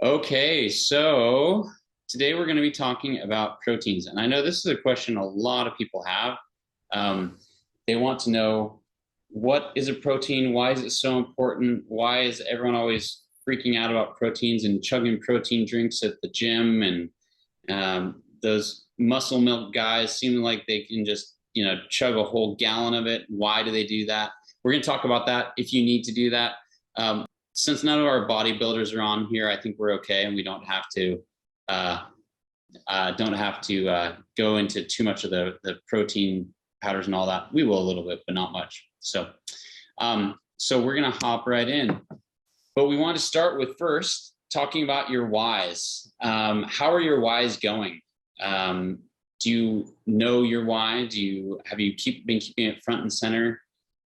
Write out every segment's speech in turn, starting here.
Okay, so today we're going to be talking about proteins. And I know this is a question a lot of people have. They want to know, what is a protein? Why is it so important? Why is everyone always freaking out about proteins and chugging protein drinks at the gym? And those muscle milk guys seem like they can just, chug a whole gallon of it. Why do they do that? We're going to talk about that if you need to do that. Since none of our bodybuilders are on here, I think we're okay, and we don't have to go into too much of the protein powders and all that. We will a little bit, but not much. So we're gonna hop right in. But we want to start with first talking about your whys. How are your whys going? Do you know your why? Have you been keeping it front and center?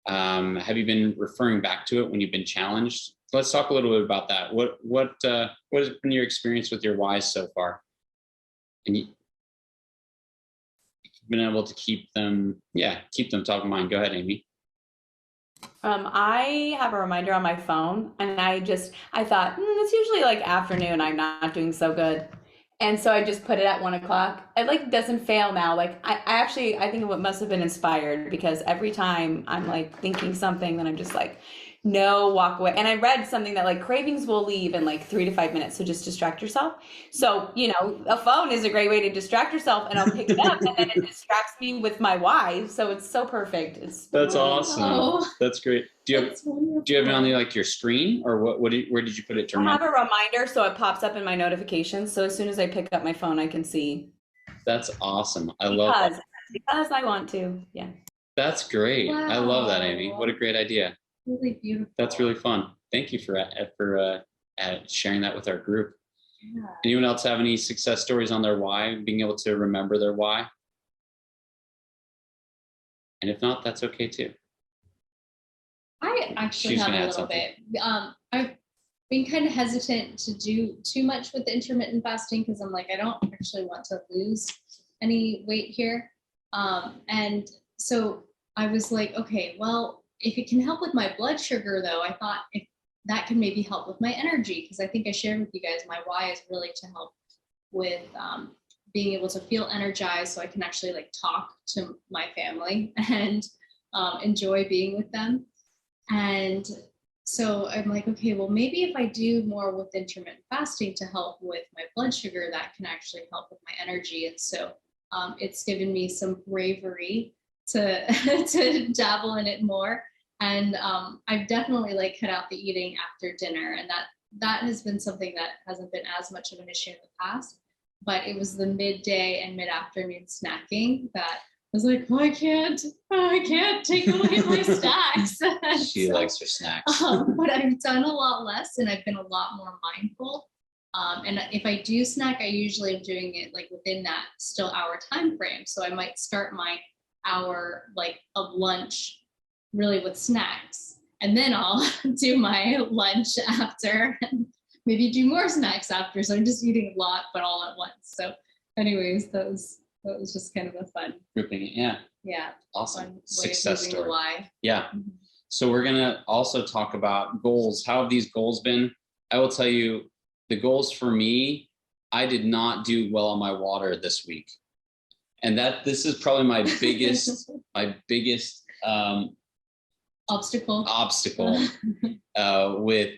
Have you been referring back to it when you've been challenged? Let's talk a little bit about that. What has been your experience with your whys so far? And you've been able to keep them top of mind. Go ahead, Amy. I have a reminder on my phone, and I thought, it's usually like afternoon, I'm not doing so good. And so I just put it at 1 o'clock. It doesn't fail now. I think it must have been inspired, because every time I'm like thinking something, then I'm just like, no, walk away. And I read something that cravings will leave in 3 to 5 minutes. So just distract yourself. So, a phone is a great way to distract yourself, and I'll pick it up and then it distracts me with my why. So it's so perfect. That's awesome. That's great. Do you have it on your screen, or where did you put it to remind? I have a reminder, so it pops up in my notifications. So as soon as I pick up my phone, I can see. That's awesome. I love that. Because I want to. Yeah. That's great. Wow. I love that, Amy. What a great idea. Really beautiful. That's really fun. Thank you for sharing that with our group. Yeah. Anyone else have any success stories on their why, being able to remember their why? And if not, that's okay too. I actually have a little bit. I've been kind of hesitant to do too much with the intermittent fasting, because I'm like, I don't actually want to lose any weight here. And so I was like, okay, well, if it can help with my blood sugar, though, I thought if that can maybe help with my energy, because I think I shared with you guys, my why is really to help with being able to feel energized, so I can actually talk to my family and enjoy being with them. And so I'm like, okay, well, maybe if I do more with intermittent fasting to help with my blood sugar, that can actually help with my energy. And so it's given me some bravery to dabble in it more. And I've definitely cut out the eating after dinner, and that has been something that hasn't been as much of an issue in the past. But it was the midday and mid-afternoon snacking that was like, oh, I can't take away my snacks. She likes her snacks. But I've done a lot less, and I've been a lot more mindful. And if I do snack, I usually am doing it within that still hour time frame. So I might start my hour of lunch really with snacks, and then I'll do my lunch after, and maybe do more snacks after. So I'm just eating a lot, but all at once. So anyways, that was just kind of a fun grouping it. Yeah. Awesome. Success story. Why. Yeah. Mm-hmm. So we're going to also talk about goals. How have these goals been? I will tell you, the goals for me, I did not do well on my water this week. And this is probably my biggest, obstacle with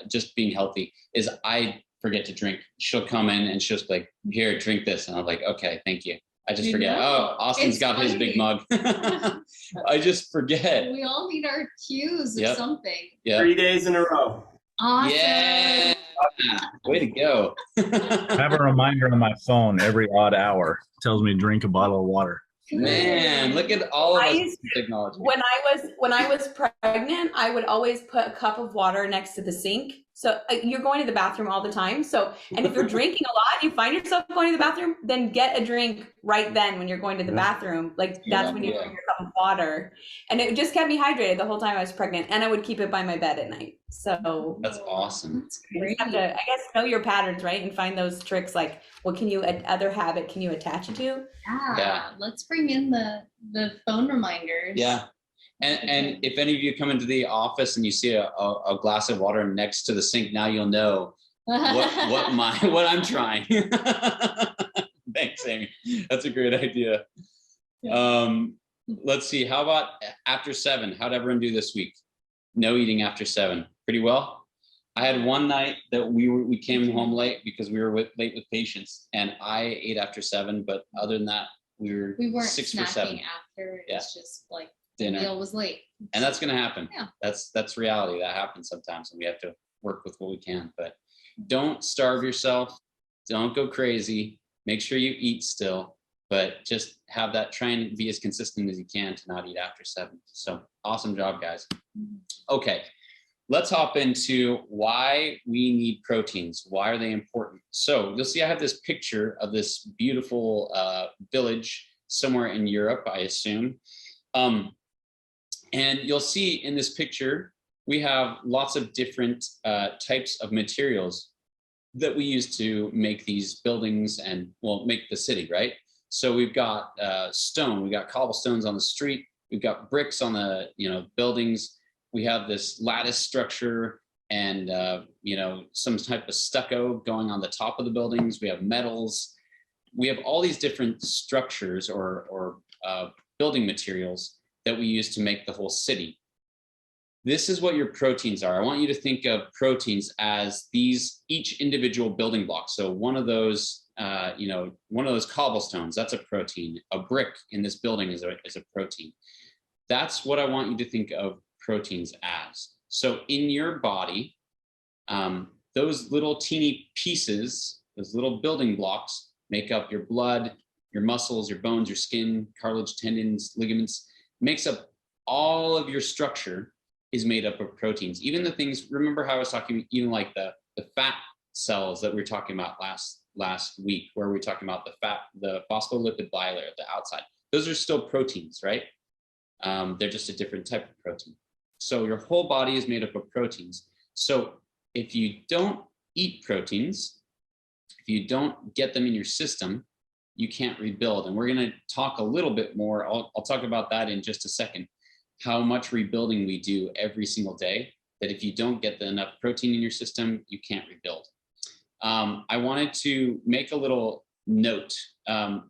just being healthy is I forget to drink. She'll come in and she'll just be like, here, drink this. And I'm like, okay, thank you. I just forget. Oh, Austin's got his big mug. I just forget. We all need our cues of something. Yeah. 3 days in a row. Awesome. Yeah. Way to go. I have a reminder on my phone every odd hour. It tells me to drink a bottle of water. Man, look at all of us technology. When I was pregnant, I would always put a cup of water next to the sink. So you're going to the bathroom all the time. So, and if you're drinking a lot, you find yourself going to the bathroom, then get a drink right then when you're going to the bathroom. That's when you drink your cup of water. And it just kept me hydrated the whole time I was pregnant. And I would keep it by my bed at night. So that's awesome. That's great. You have to, I guess, know your patterns, right? And find those tricks. What other habit can you attach it to? Yeah. Let's bring in the phone reminders. Yeah. And if any of you come into the office and you see a glass of water next to the sink, now you'll know what I'm trying. Thanks, Amy. That's a great idea. Yeah. Let's see. How about after 7? How'd everyone do this week? No eating after 7. Pretty well. I had one night that we came home late because we were late with patients, and I ate after 7. But other than that, we weren't 6 or 7 after. It was just like dinner. The meal was late, and that's going to happen. Yeah. That's reality. That happens sometimes, and we have to work with what we can. But don't starve yourself. Don't go crazy. Make sure you eat still, but just have that. Try and be as consistent as you can to not eat after 7. So awesome job, guys. Okay, let's hop into why we need proteins. Why are they important? So you'll see I have this picture of this beautiful village somewhere in Europe, I assume. And you'll see in this picture, we have lots of different types of materials that we use to make these buildings and, well, make the city, right? So we've got stone, we've got cobblestones on the street, we've got bricks on the, buildings. We have this lattice structure and, some type of stucco going on the top of the buildings. We have metals. We have all these different structures or building materials that we use to make the whole city. This is what your proteins are. I want you to think of proteins as each individual building block. So one of those, one of those cobblestones, that's a protein. A brick in this building is a protein. That's what I want you to think of proteins as. So in your body, those little teeny pieces, those little building blocks make up your blood, your muscles, your bones, your skin, cartilage, tendons, ligaments, makes up all of your structure is made up of proteins. Even the things, remember how I was talking, even like the fat cells that we were talking about last week, where we were talking about the phospholipid bilayer at the outside. Those are still proteins, right? They're just a different type of protein. So your whole body is made up of proteins. So if you don't eat proteins, if you don't get them in your system, you can't rebuild. And we're gonna talk a little bit more, I'll talk about that in just a second, how much rebuilding we do every single day, that if you don't get enough protein in your system, you can't rebuild. I wanted to make a little note.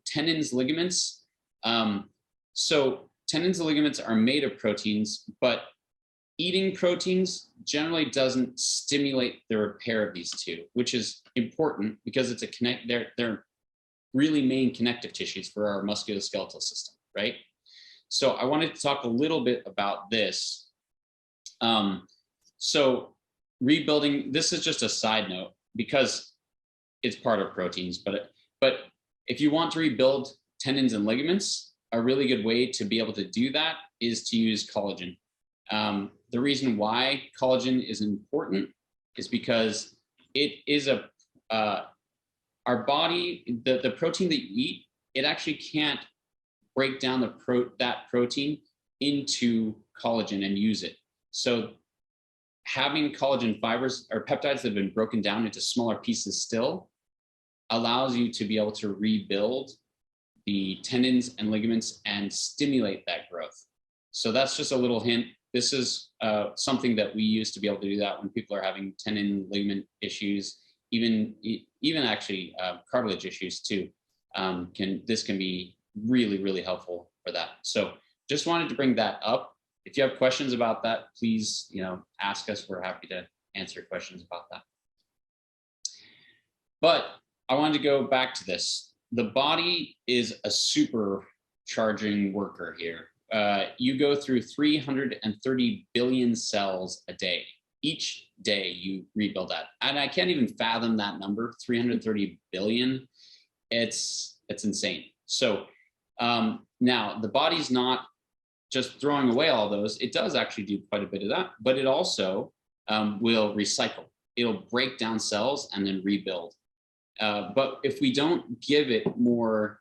Tendons, ligaments. So tendons and ligaments are made of proteins, but eating proteins generally doesn't stimulate the repair of these two, which is important because it's they're really main connective tissues for our musculoskeletal system, right? So I wanted to talk a little bit about this. So rebuilding, this is just a side note because it's part of proteins, but if you want to rebuild tendons and ligaments, a really good way to be able to do that is to use collagen. The reason why collagen is important is because it is our body, the protein that you eat, it actually can't break down that protein into collagen and use it. So having collagen fibers or peptides that have been broken down into smaller pieces still allows you to be able to rebuild the tendons and ligaments and stimulate that growth. So that's just a little hint. This is something that we use to be able to do that when people are having tendon ligament issues, even actually cartilage issues too. This can be really, really helpful for that. So just wanted to bring that up. If you have questions about that, please, ask us. We're happy to answer questions about that. But I wanted to go back to this. The body is a supercharging worker here. You go through 330 billion cells a day. Each day you rebuild that. And I can't even fathom that number, 330 billion. It's insane. So now the body's not just throwing away all those. It does actually do quite a bit of that, but it also will recycle. It'll break down cells and then rebuild. But if we don't give it more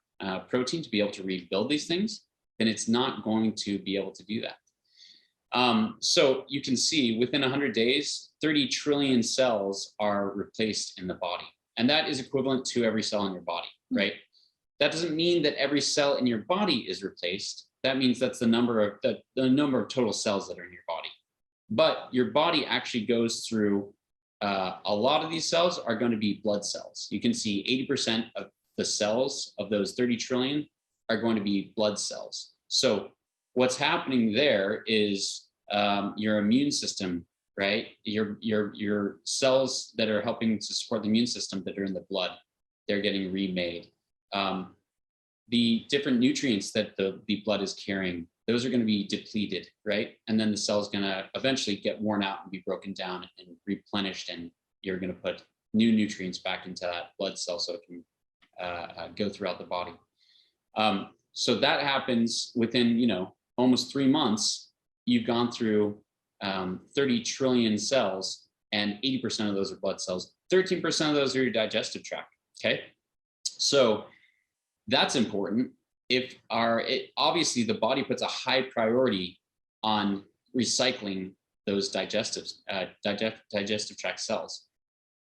protein to be able to rebuild these things, then it's not going to be able to do that. So you can see within 100 days, 30 trillion cells are replaced in the body. And that is equivalent to every cell in your body, right? That doesn't mean that every cell in your body is replaced, that means that's the number of the number of total cells that are in your body. But your body actually goes through a lot of these cells are going to be blood cells. You can see 80% of the cells of those 30 trillion are going to be blood cells. So what's happening there is your immune system, right? Your cells that are helping to support the immune system that are in the blood, they're getting remade. The different nutrients that the blood is carrying, those are going to be depleted, right? And then the cell's going to eventually get worn out and be broken down and replenished, and you're going to put new nutrients back into that blood cell so it can go throughout the body. So that happens within, you know, almost 3 months. You've gone through 30 trillion cells, and 80% of those are blood cells. 13% of those are your digestive tract. Okay, so that's important. Obviously the body puts a high priority on recycling those digestive tract cells.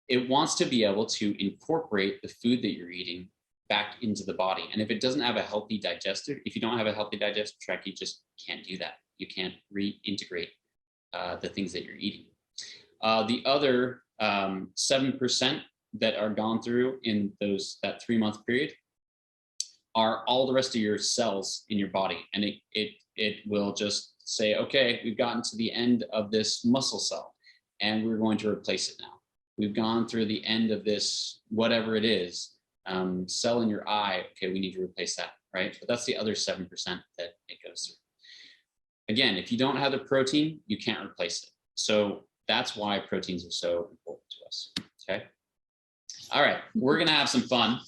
It wants to be able to incorporate the food that you're eating back into the body. And if it doesn't have a healthy digestive, if you don't have a healthy digestive tract, you just can't do that. You can't reintegrate the things that you're eating. The other 7% that are gone through in that 3-month period are all the rest of your cells in your body. And it will just say, okay, we've gotten to the end of this muscle cell and we're going to replace it now. We've gone through the end of this, whatever it is, cell in your eye. Okay, we need to replace that, right? But that's the other 7% that it goes through. Again, if you don't have the protein, you can't replace it. So that's why proteins are so important to us, okay? All right, we're gonna have some fun.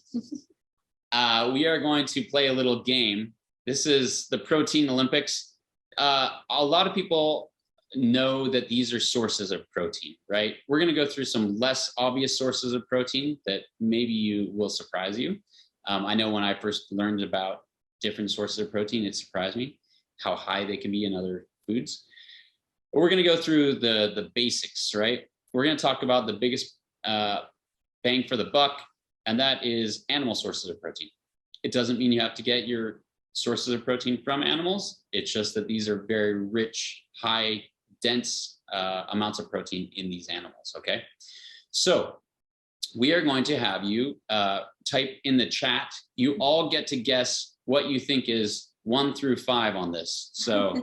We are going to play a little game. This is the Protein Olympics. A lot of people know that these are sources of protein, right? We're going to go through some less obvious sources of protein that maybe will surprise you. I know when I first learned about different sources of protein, it surprised me how high they can be in other foods. But we're going to go through the basics, right? We're going to talk about the biggest bang for the buck, and that is animal sources of protein. It doesn't mean you have to get your sources of protein from animals. It's just that these are very rich, high, dense amounts of protein in these animals, okay? So we are going to have you type in the chat. You all get to guess what you think is 1 through 5 on this. So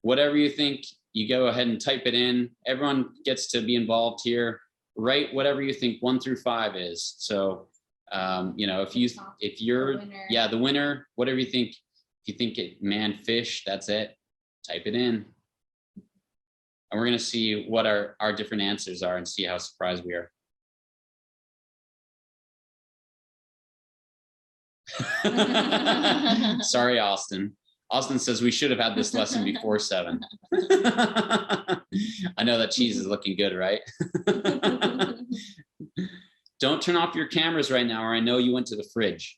whatever you think, you go ahead and type it in. Everyone gets to be involved here. Write whatever you think 1 through 5 is. So you know, if you're the winner, whatever you think. If you think it man, fish, that's it, type it in, and we're going to see what our different answers are and see how surprised we are. Sorry, Austin. Austin says we should have had this lesson before 7. I know that cheese is looking good, right? Don't turn off your cameras right now, or I know you went to the fridge.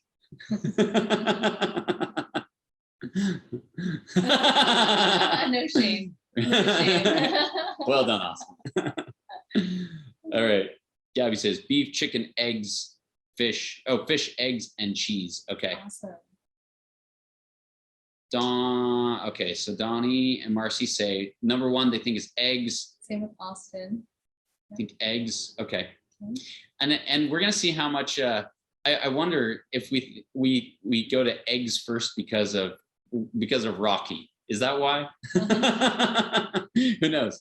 No shame. No shame. Well done, Austin. All right. Gabby says beef, chicken, eggs, fish. Oh, fish, eggs, and cheese. Okay. Awesome. Okay, so Donnie and Marcy say number 1 they think is eggs. Same with Austin. I think eggs. Okay. And we're gonna see how much. I wonder if we go to eggs first because of Rocky. Is that why? Who knows?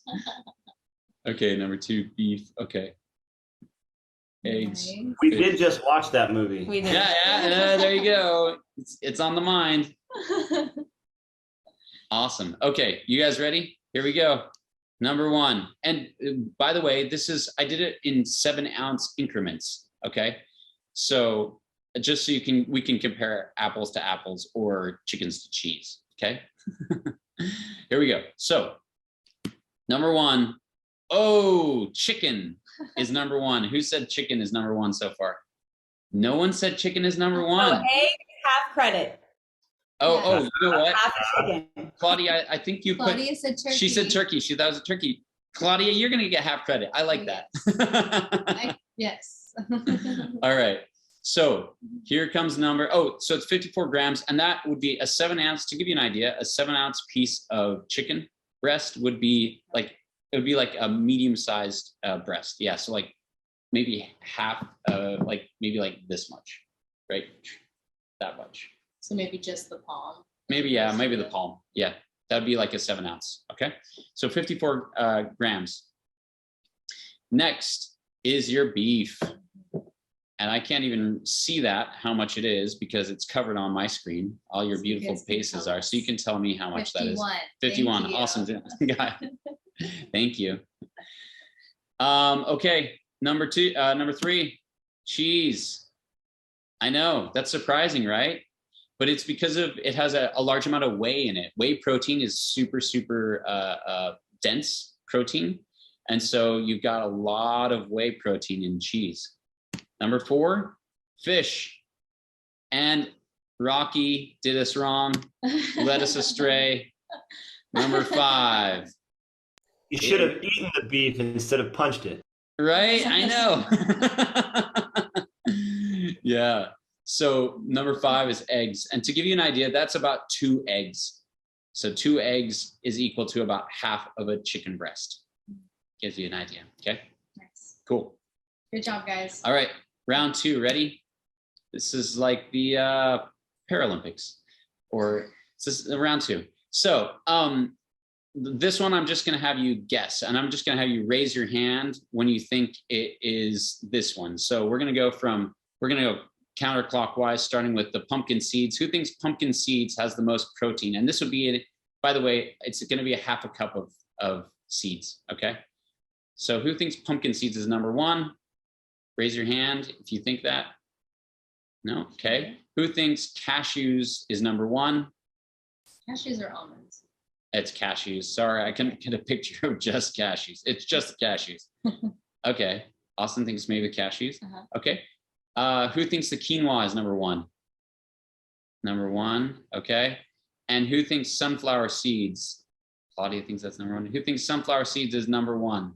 Okay, number 2, beef. Okay. Eggs. We did just watch that movie. We did. Yeah, there you go. It's on the mind. Awesome. Okay, you guys ready? Here we go. Number 1. And by the way, I did it in 7-ounce increments. Okay. So just so we can compare apples to apples or chickens to cheese. Okay. Here we go. So number 1, chicken is number 1. Who said chicken is number 1 so far? No one said chicken is number 1. So egg, half credit. You know what? Half chicken. Claudia, I think you Claudia said turkey. She said turkey. She thought it was a turkey. Claudia, you're going to get half credit. I like that. Yes. All right. So here comes the number. Oh, so it's 54 grams, and that would be a 7 ounce. To give you an idea, a 7 ounce piece of chicken breast would be like, it would be like a medium-sized breast. Yeah, so like maybe half, like maybe like this much, right? That much. So maybe just the palm. Maybe, yeah, maybe the palm. Yeah, that'd be like a 7 ounce. Okay, so 54 grams. Next is your beef. And I can't even see that, how much it is, because it's covered on my screen. All your So beautiful you guys can faces tell are. So you can tell me how much that is. 51. 51. Thank you. Awesome. Thank you. Okay, number 3, cheese. I know, that's surprising, right? But it's because of, it has a large amount of whey in it. Whey protein is super, super dense protein. And so you've got a lot of whey protein in cheese. Number 4, fish. And Rocky did us wrong, led us astray. Number 5. You should have eaten the beef instead of punched it. Right? I know. Yeah. So number 5 is eggs. And to give you an idea, that's about 2 eggs. So 2 eggs is equal to about half of a chicken breast. Gives you an idea. Okay. Nice. Cool. Good job, guys. All right. Round 2. Ready? This is like the Paralympics, or this is round 2. So this one, I'm just going to have you guess, and I'm just going to have you raise your hand when you think it is this one. So we're going to go counterclockwise, starting with the pumpkin seeds. Who thinks pumpkin seeds has the most protein? And this would be, by the way, it's going to be a half a cup of seeds. Okay. So who thinks pumpkin seeds is number 1? Raise your hand if you think that. No? Okay. Who thinks cashews is number 1? Cashews or almonds? It's cashews. Sorry, I couldn't get a picture of just cashews. It's just cashews. Okay. Austin thinks maybe cashews. Okay. Who thinks the quinoa is number 1? Number 1. Okay. And who thinks sunflower seeds? Claudia thinks that's number 1. Who thinks sunflower seeds is number 1?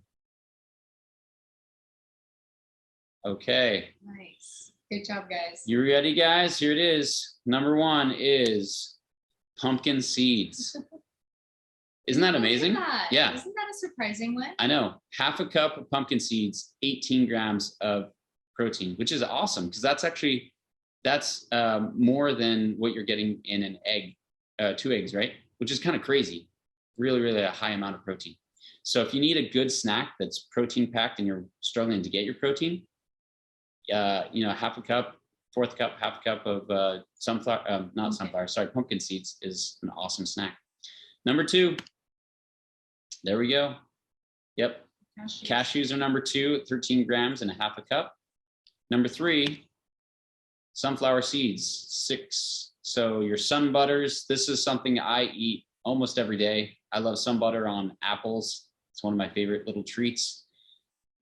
Okay. Nice. Good job, guys. You ready, guys? Here it is. Number 1 is pumpkin seeds. Isn't that amazing? Yeah. Isn't that a surprising one? I know. Half a cup of pumpkin seeds, 18 grams of protein, which is awesome, because that's more than what you're getting in an egg, 2 eggs, right? Which is kind of crazy. Really, really a high amount of protein. So if you need a good snack that's protein packed and you're struggling to get your protein, half a cup, 1/4 cup, half a cup of pumpkin seeds is an awesome snack. Number 2, there we go. Yep. Cashews are number 2, 13 grams and a half a cup. Number 3, sunflower seeds, 6. So your sun butters, this is something I eat almost every day. I love sun butter on apples. It's one of my favorite little treats.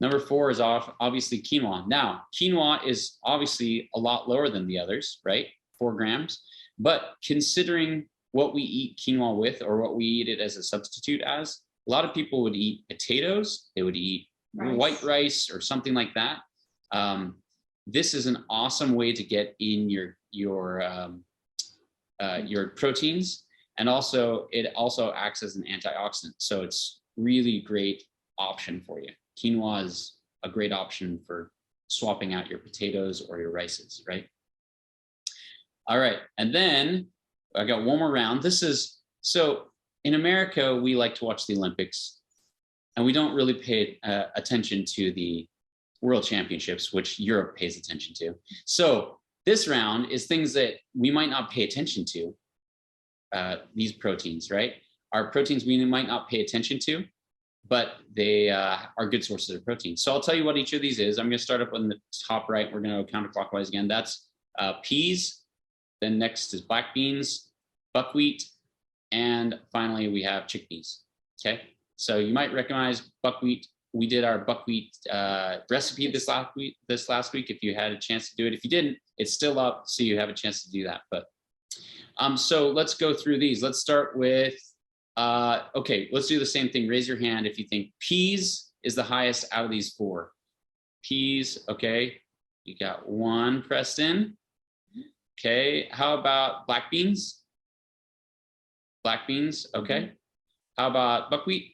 Number 4 is obviously quinoa. Now, quinoa is obviously a lot lower than the others, right? 4 grams. But considering what we eat quinoa with, or what we eat it as a substitute as, a lot of people would eat potatoes. They would eat white rice or something like that. This is an awesome way to get in your proteins, and also it also acts as an antioxidant. So it's really great option for you. Quinoa is a great option for swapping out your potatoes or your rices, right? All right, and then I got one more round. So in America, we like to watch the Olympics, and we don't really pay attention to the World Championships, which Europe pays attention to. So this round is things that we might not pay attention to, these proteins, right? Our proteins we might not pay attention to, but they are good sources of protein. So I'll tell you what each of these is. I'm going to start up on the top right. We're going to go counterclockwise again. That's peas. Then next is black beans, buckwheat, and finally we have chickpeas. Okay, so you might recognize buckwheat. We did our buckwheat recipe this last week. If you had a chance to do it, if you didn't, it's still up, so you have a chance to do that. But so let's go through these. Let's start with. Okay, let's do the same thing. Raise your hand if you think peas is the highest out of these 4. Peas, okay. You got one, Preston. Okay, how about black beans? Black beans, okay. How about buckwheat?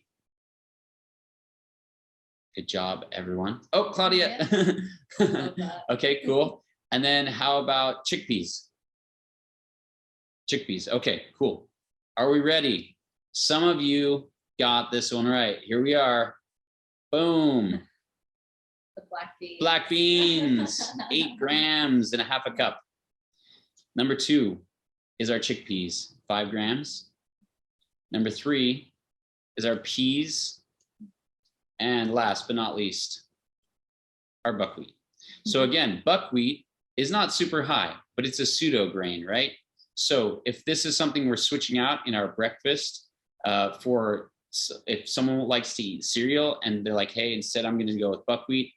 Good job, everyone. Oh, Claudia. Love that. Okay, cool. And then how about chickpeas? Chickpeas, okay, cool. Are we ready? Some of you got this one right. Here we are. Boom. The black beans. Black beans, 8 grams and a half a cup. Number 2 is our chickpeas, 5 grams. Number 3 is our peas. And last but not least, our buckwheat. So again, buckwheat is not super high, but it's a pseudo grain, right? So if this is something we're switching out in our breakfast if someone likes to eat cereal and they're like, hey, instead I'm going to go with buckwheat.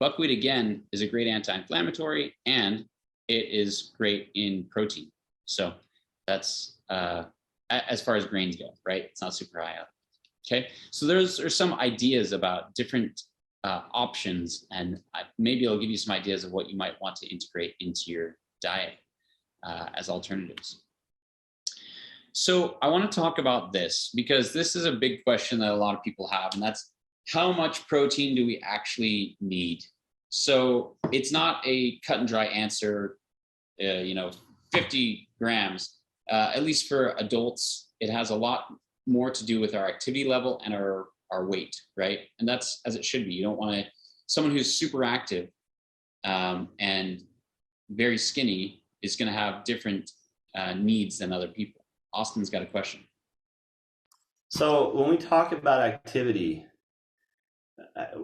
Buckwheat, again, is a great anti-inflammatory and it is great in protein. So that's as far as grains go, right? It's not super high up. Okay, so there's some ideas about different options, and maybe it'll give you some ideas of what you might want to integrate into your diet as alternatives. So I want to talk about this because this is a big question that a lot of people have, and that's how much protein do we actually need? So it's not a cut and dry answer, 50 grams, at least for adults. It has a lot more to do with our activity level and our weight, right? And that's as it should be. You don't want to, someone who's super active and very skinny is going to have different needs than other people. Austin's got a question. So when we talk about activity,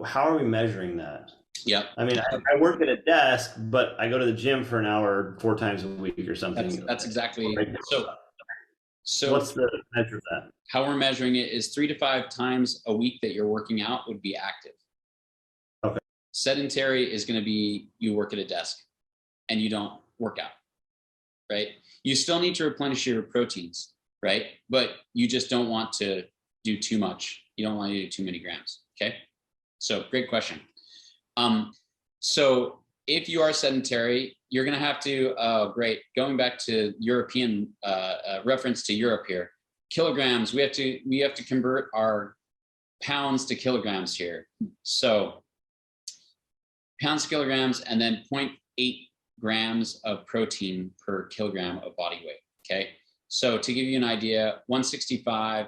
how are we measuring that? Yep. I mean, I work at a desk, but I go to the gym for an hour 4 times a week or something. That's exactly. So what's the measure of that? How we're measuring it is 3 to 5 times a week that you're working out would be active. Okay. Sedentary is going to be you work at a desk and you don't work out, right? You still need to replenish your proteins, right? But you just don't want to do too much. You don't want to do too many grams, okay? So great question. So if you are sedentary, you're going to have to, going back to European reference to Europe here, kilograms, we have to convert our pounds to kilograms here. So pounds to kilograms, and then 0.8 grams of protein per kilogram of body weight, okay? So to give you an idea, 165,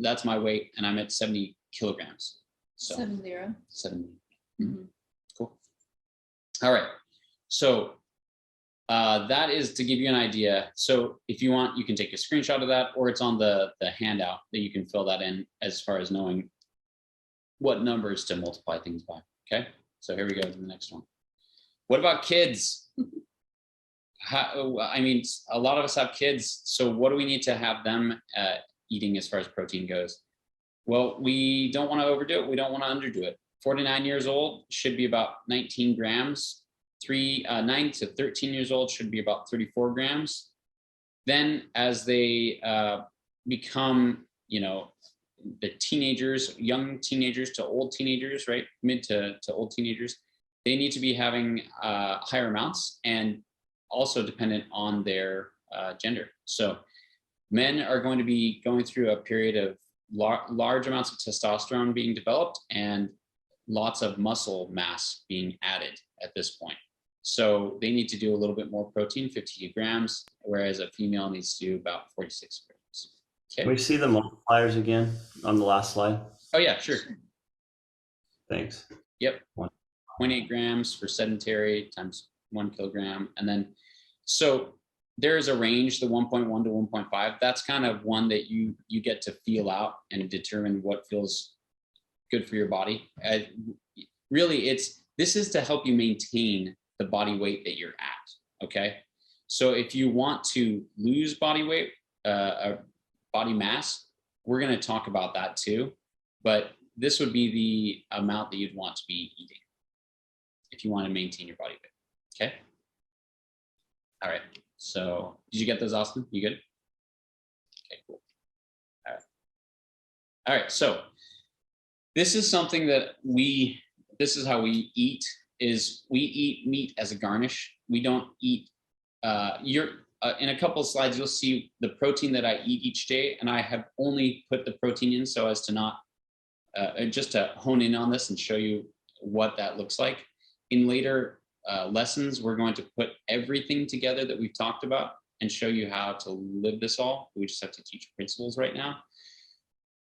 that's my weight, and I'm at 70 kilograms. So 70. 70. Mm-hmm. Cool. All right. So that is to give you an idea. So if you want, you can take a screenshot of that, or it's on the handout that you can fill that in as far as knowing what numbers to multiply things by. Okay. So here we go to the next one. What about kids? I mean, a lot of us have kids. So what do we need to have them eating as far as protein goes? Well, we don't want to overdo it. We don't want to underdo it. 49 years old should be about 19 grams. 9 to 13 years old should be about 34 grams. Then as they become, the teenagers, young teenagers to old teenagers, right? Mid to old teenagers, they need to be having higher amounts, and also dependent on their gender. So men are going to be going through a period of large amounts of testosterone being developed and lots of muscle mass being added at this point. So they need to do a little bit more protein, 52 grams, whereas a female needs to do about 46 grams. Okay. Can we see the multipliers again on the last slide? Oh yeah, sure. Thanks. Yep. 0.8 grams for sedentary times 1 kilogram. And then, so there is a range, the 1.1 to 1.5. That's kind of one that you get to feel out and determine what feels good for your body. Really, this is to help you maintain the body weight that you're at, okay? So if you want to lose body weight, body mass, we're gonna talk about that too, but this would be the amount that you'd want to be eating if you want to maintain your body weight, okay? All right, so did you get those, Austin? You good? Okay, cool. All right. All right, so this is something that this is how we eat is we eat meat as a garnish. We don't eat, in a couple of slides, you'll see the protein that I eat each day, and I have only put the protein in so as to not, just to hone in on this and show you what that looks like. In later lessons, we're going to put everything together that we've talked about and show you how to live this all. We just have to teach principles right now.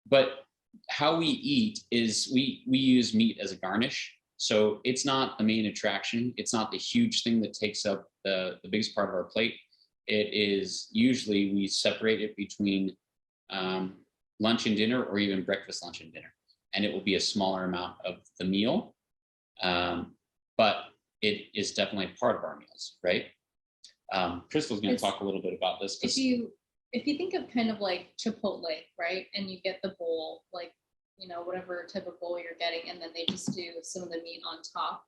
But how we eat is we use meat as a garnish. So it's not the main attraction. It's not the huge thing that takes up the biggest part of our plate. It is usually we separate it between lunch and dinner, or even breakfast, lunch, and dinner. And it will be a smaller amount of the meal. But it is definitely part of our meals, right? Crystal's going to talk a little bit about this. If you think of kind of like Chipotle, right? And you get the bowl, like, you know, whatever type of bowl you're getting, and then they just do some of the meat on top.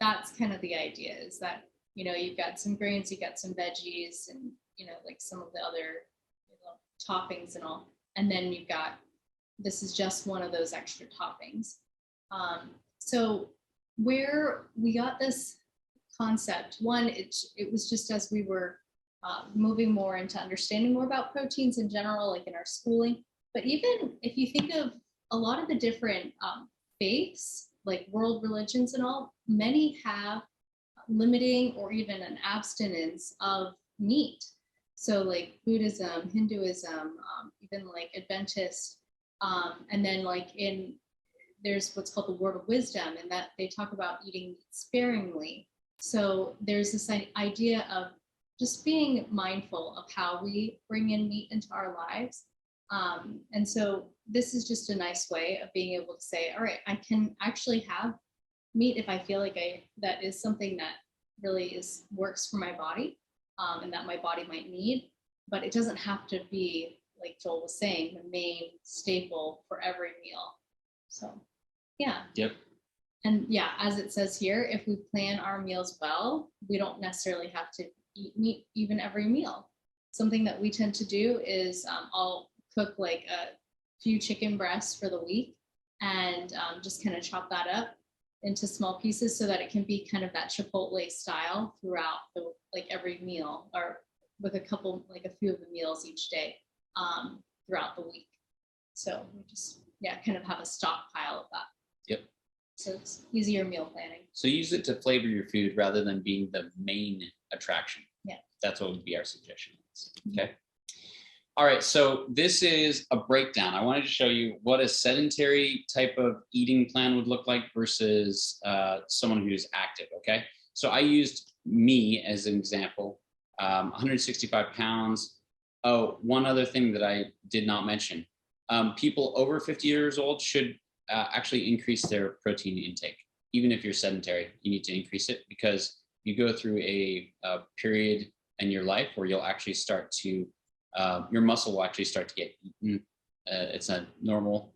That's kind of the idea, is that, you know, you've got some grains, you got some veggies, and, you know, like some of the other, you know, toppings and all. And then you've got, this is just one of those extra toppings. So where we got this concept, one, it was just as we were moving more into understanding more about proteins in general, like in our schooling. But even if you think of a lot of the different faiths, like world religions and all, many have limiting or even an abstinence of meat. So like Buddhism, Hinduism, even like Adventist, and then like there's what's called the Word of Wisdom, and that they talk about eating sparingly. So there's this idea of just being mindful of how we bring in meat into our lives. And so this is just a nice way of being able to say, all right, I can actually have meat if I feel like that is something that really works for my body, and that my body might need, but it doesn't have to be, like Joel was saying, the main staple for every meal. So, yeah. Yep. And yeah, as it says here, if we plan our meals well, we don't necessarily have to eat meat even every meal. Something that we tend to do is I'll cook like a few chicken breasts for the week, and just kind of chop that up into small pieces so that it can be kind of that Chipotle style throughout like every meal, or with a few of the meals each day throughout the week. So we just, kind of have a stockpile of that. Yep. So it's easier meal planning. So use it to flavor your food rather than being the main attraction. Yeah. That's what would be our suggestion. Okay. All right. So this is a breakdown. I wanted to show you what a sedentary type of eating plan would look like versus someone who's active. Okay. So I used me as an example, 165 pounds. Oh, one other thing that I did not mention. People over 50 years old should actually increase their protein intake. Even if you're sedentary, you need to increase it, because you go through a period in your life where you'll actually start to, your muscle will actually start to get eaten. It's a normal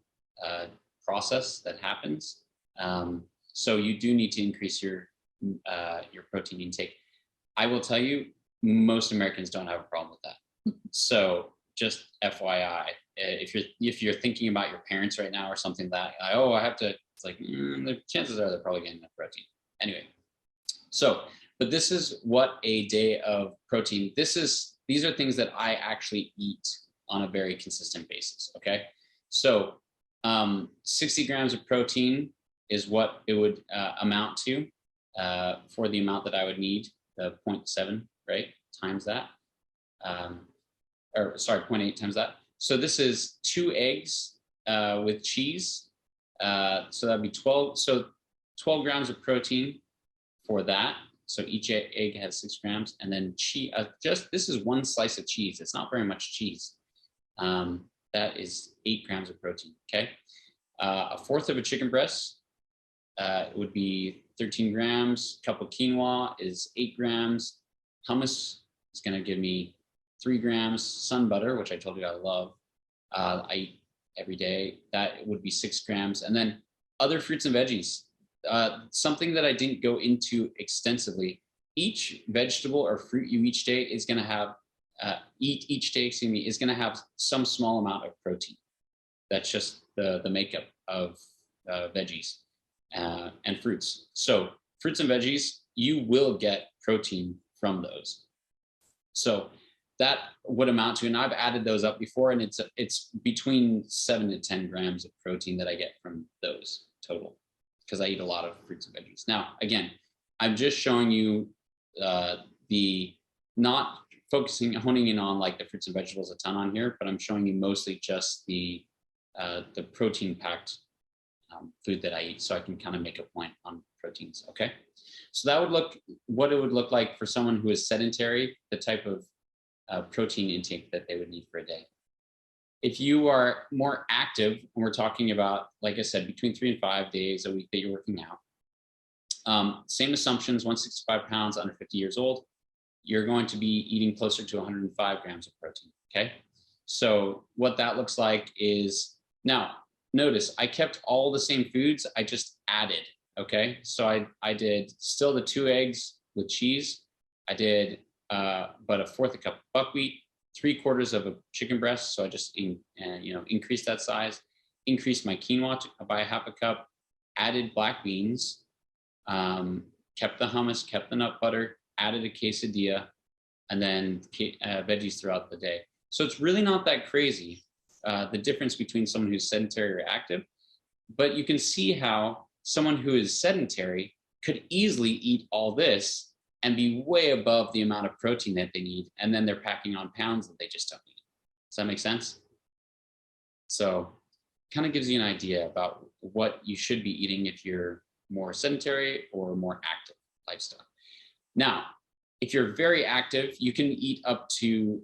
process that happens. So you do need to increase your protein intake. I will tell you, most Americans don't have a problem with that. So just FYI, if you're thinking about your parents right now or something that, oh, I have to, it's like, the chances are they're probably getting enough protein. Anyway, so, but this is what a day of protein, these are things that I actually eat on a very consistent basis, okay? So 60 grams of protein is what it would amount to for the amount that I would need, the 0.7, right, times that. 0.8 times that. So this is 2 eggs with cheese. So that'd be 12. So 12 grams of protein for that. So each egg has 6 grams, and then cheese. This is 1 slice of cheese. It's not very much cheese. That is 8 grams of protein. Okay, a fourth of a chicken breast would be 13 grams. A cup of quinoa is 8 grams. Hummus is going to give me 3 grams. Sun butter, which I told you I love, I eat every day. That would be 6 grams. And then other fruits and veggies. Something that I didn't go into extensively. Each vegetable or fruit you each day is going to have, is going to have some small amount of protein. That's just the makeup of veggies and fruits. So fruits and veggies, you will get protein from those. So that would amount to, and I've added those up before, and it's between 7 to 10 grams of protein that I get from those total, because I eat a lot of fruits and veggies. Now, again, I'm just showing you the, not focusing, honing in on like the fruits and vegetables a ton on here, but I'm showing you mostly just the protein packed food that I eat, so I can kind of make a point on proteins. Okay, so that would look what it would look like for someone who is sedentary, the type of protein intake that they would need for a day. If you are more active, and we're talking about, like I said, between 3 and 5 days a week that you're working out, same assumptions, 165 pounds, under 50 years old, you're going to be eating closer to 105 grams of protein. Okay, so what that looks like is, now notice I kept all the same foods, I just added. Okay, so I did still the 2 eggs with cheese. I did about 1/4 cup of buckwheat, 3/4 of a chicken breast. So I just increased that size, increased my quinoa by 1/2 cup, added black beans, kept the hummus, kept the nut butter, added a quesadilla, and then veggies throughout the day. So it's really not that crazy, the difference between someone who's sedentary or active, but you can see how someone who is sedentary could easily eat all this and be way above the amount of protein that they need, and then they're packing on pounds that they just don't need. Does that make sense? So kind of gives you an idea about what you should be eating if you're more sedentary or more active lifestyle. Now, if you're very active, you can eat up to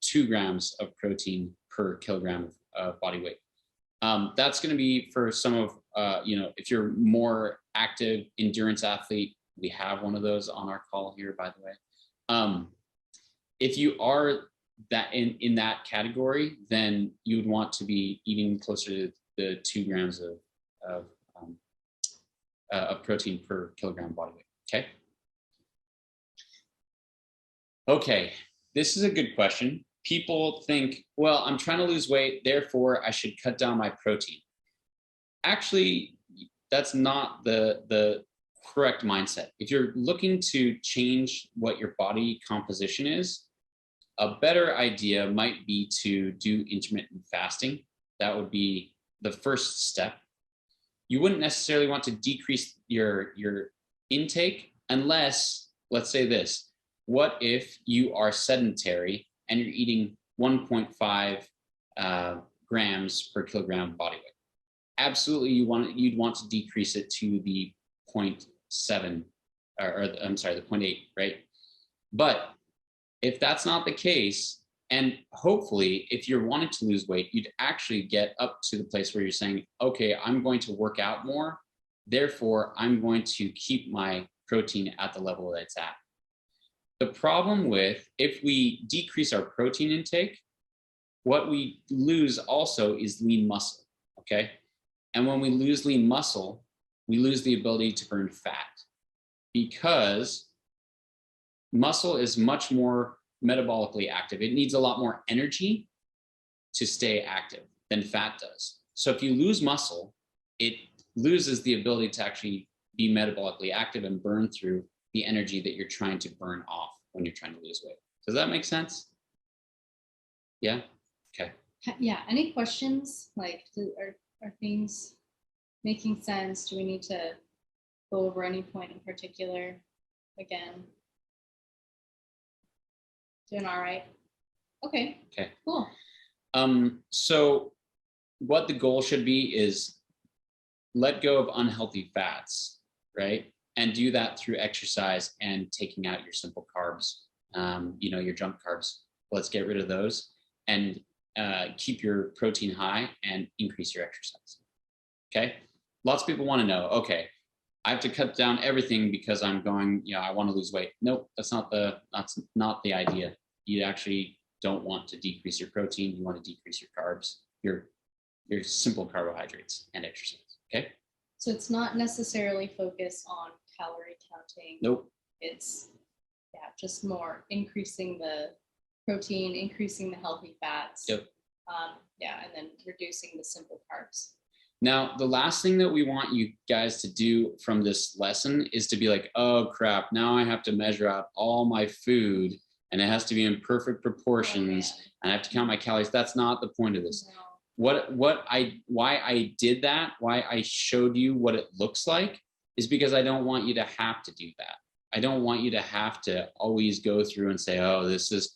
2 grams of protein per kilogram of body weight. That's going to be for some of, if you're more active endurance athlete, we have one of those on our call here, by the way. If you are that in that category, then you would want to be eating closer to the 2 grams of protein per kilogram body weight. Okay. Okay, this is a good question. People think, well, I'm trying to lose weight, therefore I should cut down my protein. Actually, that's not the correct mindset. If you're looking to change what your body composition is, a better idea might be to do intermittent fasting. That would be the first step. You wouldn't necessarily want to decrease your intake unless, let's say this, what if you are sedentary and you're eating 1.5 grams per kilogram body weight? Absolutely, you'd want to decrease it to the 0.7, I'm sorry, the 0.8, right? But if that's not the case, and hopefully if you're wanting to lose weight, you'd actually get up to the place where you're saying, okay, I'm going to work out more, therefore I'm going to keep my protein at the level that it's at. The problem with, if we decrease our protein intake, what we lose also is lean muscle, okay? And when we lose lean muscle, we lose the ability to burn fat, because muscle is much more metabolically active. It needs a lot more energy to stay active than fat does. So if you lose muscle, it loses the ability to actually be metabolically active and burn through the energy that you're trying to burn off when you're trying to lose weight. Does that make sense? Yeah? Okay. Yeah, any questions? Like, are things making sense? Do we need to go over any point in particular again? Doing all right? Okay. Okay. Cool. So what the goal should be is let go of unhealthy fats, right? And do that through exercise and taking out your simple carbs, your junk carbs. Let's get rid of those and keep your protein high and increase your exercise. Okay. Lots of people want to know, okay, I have to cut down everything because I'm going, I want to lose weight. Nope, that's not the idea. You actually don't want to decrease your protein. You want to decrease your carbs, your simple carbohydrates, and exercise. Okay. So it's not necessarily focused on calorie counting. Nope. It's just more increasing the protein, increasing the healthy fats. Yep. And then reducing the simple carbs. Now, the last thing that we want you guys to do from this lesson is to be like, oh crap, now I have to measure out all my food and it has to be in perfect proportions and I have to count my calories. That's not the point of this. Why I did that, why I showed you what it looks like, is because I don't want you to have to do that. I don't want you to have to always go through and say, oh, this is,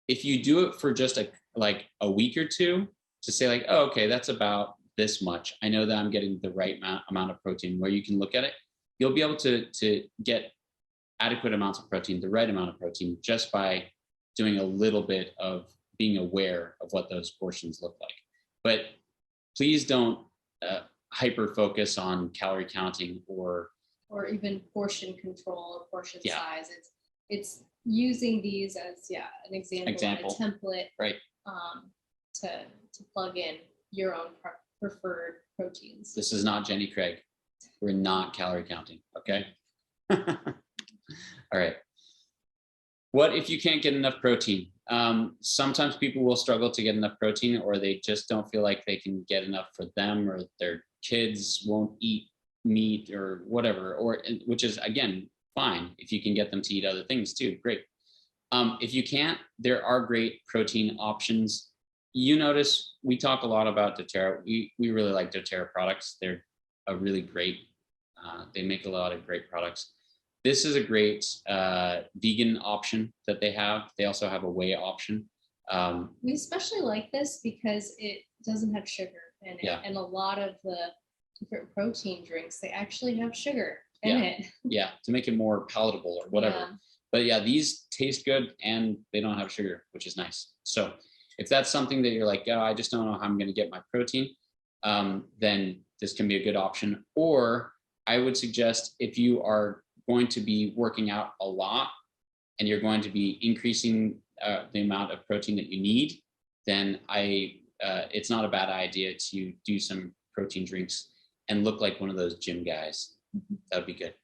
if you do it for just like a week or two, to say like, oh, okay, that's about this much. I know that I'm getting the right amount of protein, where you can look at it. You'll be able to get adequate amounts of protein, the right amount of protein, just by doing a little bit of being aware of what those portions look like. But please don't hyper focus on calorie counting or even portion control or portion size. It's using these as an example. A template, right? To plug in your own preferred proteins. This is not Jenny Craig. We're not calorie counting, okay? All right. What if you can't get enough protein? Sometimes people will struggle to get enough protein, or they just don't feel like they can get enough for them, or their kids won't eat meat or whatever, which is, again, fine. If you can get them to eat other things too, great. If you can't, there are great protein options. You notice we talk a lot about doTERRA. We really like doTERRA products. They're a really great, they make a lot of great products. This is a great vegan option that they have. They also have a whey option. We especially like this because it doesn't have sugar in it. And a lot of the different protein drinks, they actually have sugar in it. Yeah, to make it more palatable or whatever. Yeah. But yeah, these taste good and they don't have sugar, which is nice. So if that's something that you're like, oh, I just don't know how I'm going to get my protein, then this can be a good option. Or I would suggest, if you are going to be working out a lot and you're going to be increasing the amount of protein that you need, then it's not a bad idea to do some protein drinks and look like one of those gym guys. That would be good.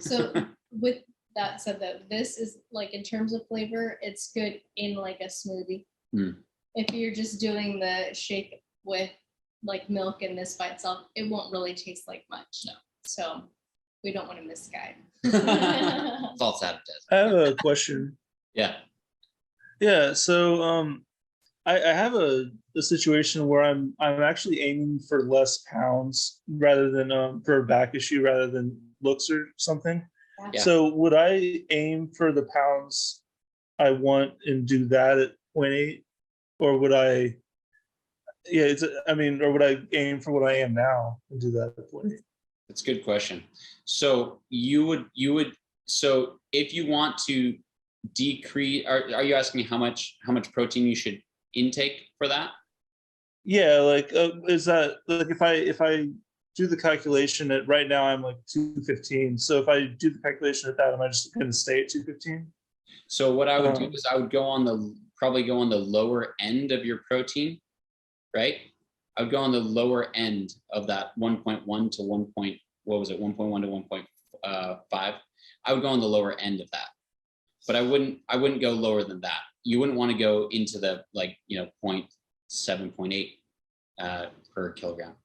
So with that said, though, this is like, in terms of flavor, it's good in like a smoothie. If you're just doing the shake with like milk and this by itself, it won't really taste like much. No. So we don't want to misguide. False advertising. I have a question. Yeah. Yeah. So I have a situation where I'm actually aiming for less pounds rather than for a back issue rather than looks or something. Yeah. So would I aim for the pounds I want and do that at 0.8, or would I? Yeah, or would I aim for what I am now and do that at 0.8? That's a good question. So you would so if you want to decrease, are you asking me how much protein you should intake for that? Yeah, like is that like if I do the calculation at right now I'm like 215. So if I do the calculation at that, am I just going to stay at 215? So what I would do is I would probably go on the lower end of your protein, right? I would go on the lower end of that 1.1 to 1. What was it? 1.1 to 1.5. I would go on the lower end of that, but I wouldn't go lower than that. You wouldn't want to go into the 0.7, 0.8 per kilogram.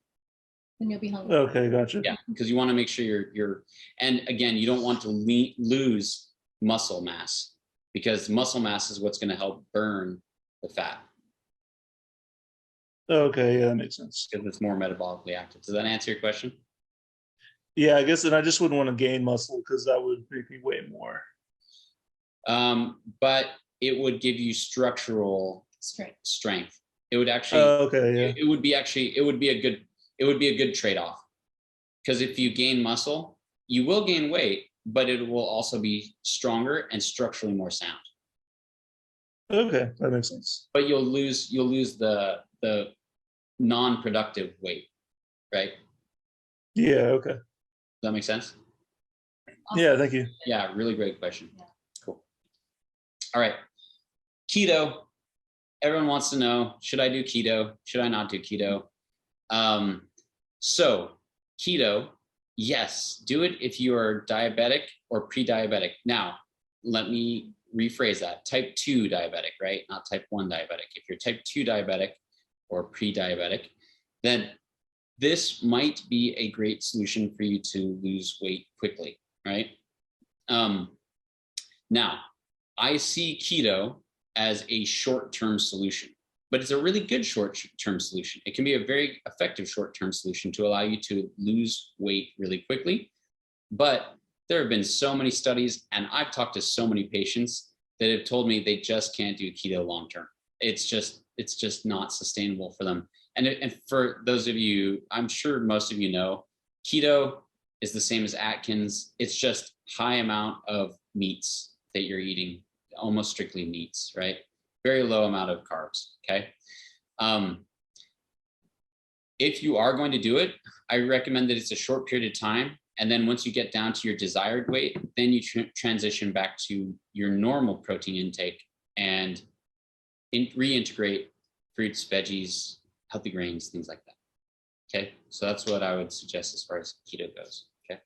Then you'll be hungry. Okay, gotcha. Yeah, because you want to make sure you're, and again, you don't want to lose muscle mass, because muscle mass is what's going to help burn the fat. Okay, yeah, that makes sense. Because it's more metabolically active. Does that answer your question? Yeah, I guess, and I just wouldn't want to gain muscle because that would make me weigh more. But it would give you structural strength. It would actually. Okay, yeah. It would be a good trade-off, because if you gain muscle, you will gain weight, but it will also be stronger and structurally more sound. Okay, that makes sense. But you'll lose the non-productive weight, right? Yeah, okay. Does that make sense? Awesome. Yeah, thank you. Yeah, really great question. Yeah. Cool. All right. Keto. Everyone wants to know, should I do keto? Should I not do keto? So keto, yes, do it if you are diabetic or pre-diabetic. Now, let me rephrase that. Type 2 diabetic, right? Not type 1 diabetic. If you're type 2 diabetic or pre-diabetic, then this might be a great solution for you to lose weight quickly, right? Now, I see keto as a short-term solution, but it's a really good short-term solution. It can be a very effective short-term solution to allow you to lose weight really quickly. But there have been so many studies, and I've talked to so many patients that have told me they just can't do keto long-term. It's just not sustainable for them. And for those of you, I'm sure most of you know, keto is the same as Atkins. It's just high amount of meats that you're eating, almost strictly meats, right? Very low amount of carbs, okay? If you are going to do it, I recommend that it's a short period of time. And then once you get down to your desired weight, then you transition back to your normal protein intake and reintegrate fruits, veggies, healthy grains, things like that. Okay, so that's what I would suggest as far as keto goes. Okay.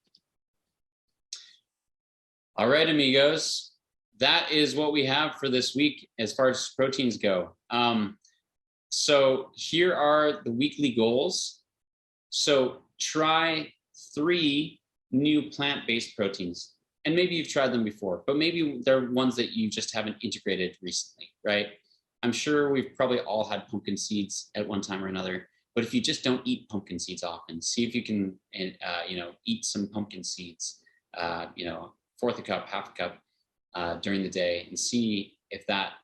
All right, amigos, that is what we have for this week as far as proteins go. So here are the weekly goals. So try 3 new plant-based proteins, and maybe you've tried them before, but maybe they're ones that you just haven't integrated recently, right? I'm sure we've probably all had pumpkin seeds at one time or another, but if you just don't eat pumpkin seeds often, see if you can, eat some pumpkin seeds, fourth a cup, half a cup during the day, and see if that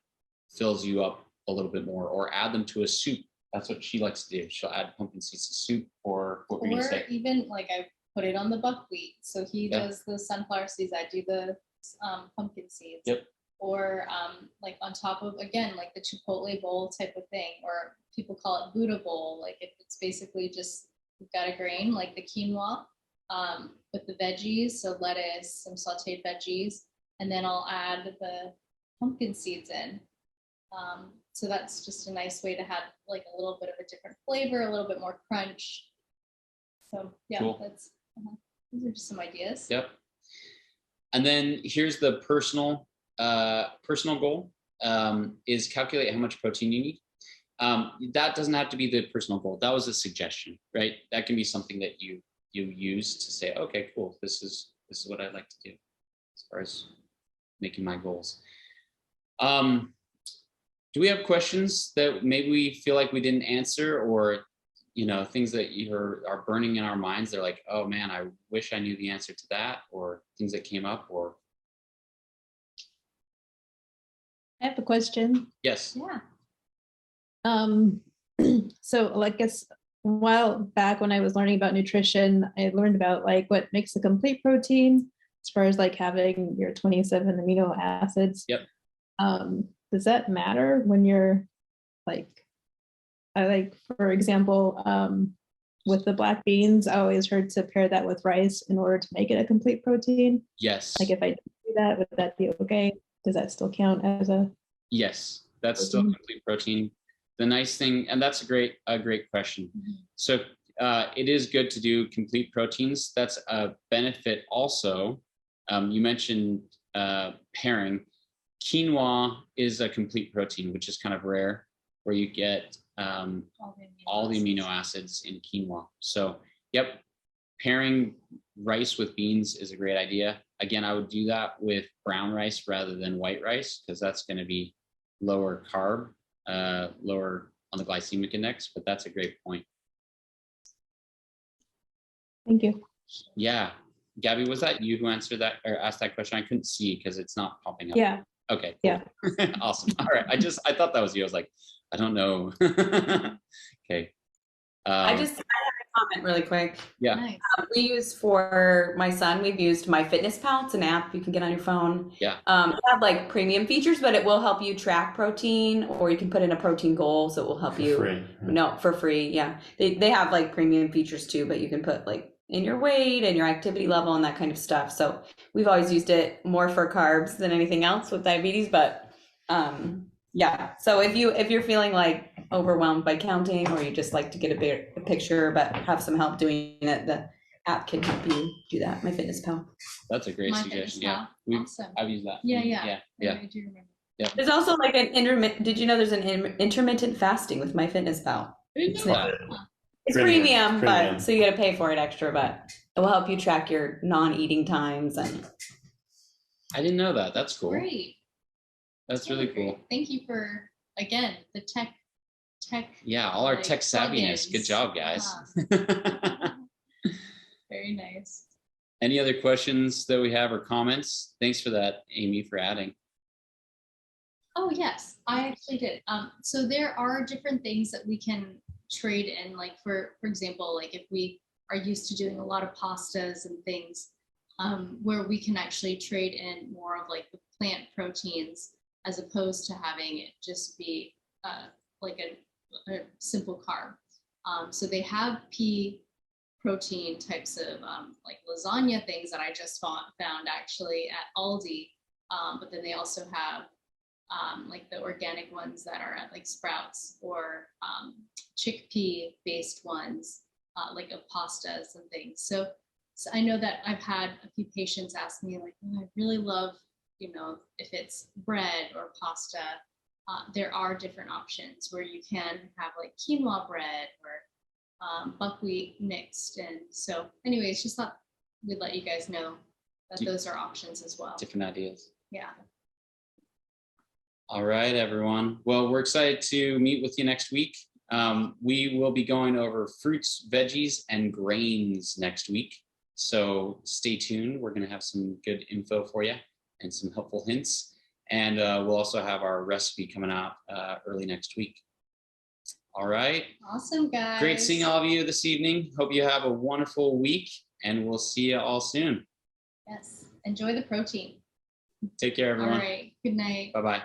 fills you up a little bit more, or add them to a soup. That's what she likes to do. She'll add pumpkin seeds to soup, or what we're gonna say. Or even like I put it on the buckwheat. So he does the sunflower seeds. I do the pumpkin seeds. Yep. Or like on top of, again, like the Chipotle bowl type of thing, or people call it Buddha bowl. Like if it's basically just, you've got a grain like the quinoa with the veggies, so lettuce, some sauteed veggies, and then I'll add the pumpkin seeds in. So that's just a nice way to have like a little bit of a different flavor, a little bit more crunch. So yeah, cool. That's these are just some ideas. Yep. And then here's the personal goal, is calculate how much protein you need. That doesn't have to be the personal goal. That was a suggestion, right? That can be something that you use to say, okay, cool, this is what I'd like to do as far as making my goals. Do we have questions that maybe we feel like we didn't answer, or things that are burning in our minds? They're like, oh man, I wish I knew the answer to that, or things that came up, or. I have a question. Yes. Yeah. So I guess a while back when I was learning about nutrition, I learned about like what makes a complete protein, as far as like having your 27 amino acids. Yep. Does that matter when you're for example, with the black beans, I always heard to pair that with rice in order to make it a complete protein. Yes. Like if I do that, would that be okay? Does that still count as a? Yes, that's still complete protein. The nice thing, and that's a great question. Mm-hmm. So it is good to do complete proteins. That's a benefit also. You mentioned pairing. Quinoa is a complete protein, which is kind of rare, where you get all the amino acids in quinoa. So, yep, pairing rice with beans is a great idea. Again, I would do that with brown rice rather than white rice, because that's going to be lower carb, lower on the glycemic index, but that's a great point. Thank you. Yeah. Gabby, was that you who answered that or asked that question? I couldn't see because it's not popping up. Yeah. Okay. Cool. Yeah. Awesome. All right. I thought that was you. I was like, I don't know. Okay. I have a comment really quick. Yeah. Nice. We use for my son, we've used MyFitnessPal. It's an app you can get on your phone. Yeah. It have like premium features, but it will help you track protein, or you can put in a protein goal, so it will help For you. free. No, for free. Yeah. They have like premium features too, but you can put like in your weight and your activity level and that kind of stuff. So we've always used it more for carbs than anything else with diabetes, but yeah. So if you're feeling like overwhelmed by counting, or you just like to get a picture but have some help doing it, the app can help you do that. MyFitnessPal. That's a great suggestion. Yeah. Awesome. I've used that. Yeah. Yeah. I do remember. Yeah. There's also like an intermittent. Did you know there's an intermittent fasting with MyFitnessPal? I didn't know that. It's premium, but so you got to pay for it extra, but it will help you track your non-eating times. And I didn't know that. That's cool. Great. That's really cool. Great. Thank you for, again, the tech. Yeah, all our like, tech savviness. plugins. Good job, guys. Very nice. Any other questions that we have or comments? Thanks for that, Amy, for adding. Oh, yes, I actually did. So there are different things that we can trade in, like for example, like if we are used to doing a lot of pastas and things, where we can actually trade in more of like the plant proteins as opposed to having it just be like a simple carb. So they have pea protein types of like lasagna things that I just found actually at Aldi, but then they also have like the organic ones that are at like Sprouts, or chickpea based ones, like of pastas and things. So I know that I've had a few patients ask me like, oh, I really love, you know, if it's bread or pasta, there are different options where you can have like quinoa bread or buckwheat mixed. And so anyways, just thought we'd let you guys know that those are options as well. Different ideas. Yeah. All right, everyone. Well, we're excited to meet with you next week. We will be going over fruits, veggies, and grains next week. So stay tuned. We're going to have some good info for you and some helpful hints. And we'll also have our recipe coming out early next week. All right. Awesome, guys. Great seeing all of you this evening. Hope you have a wonderful week, and we'll see you all soon. Yes. Enjoy the protein. Take care, everyone. All right. Good night. Bye-bye.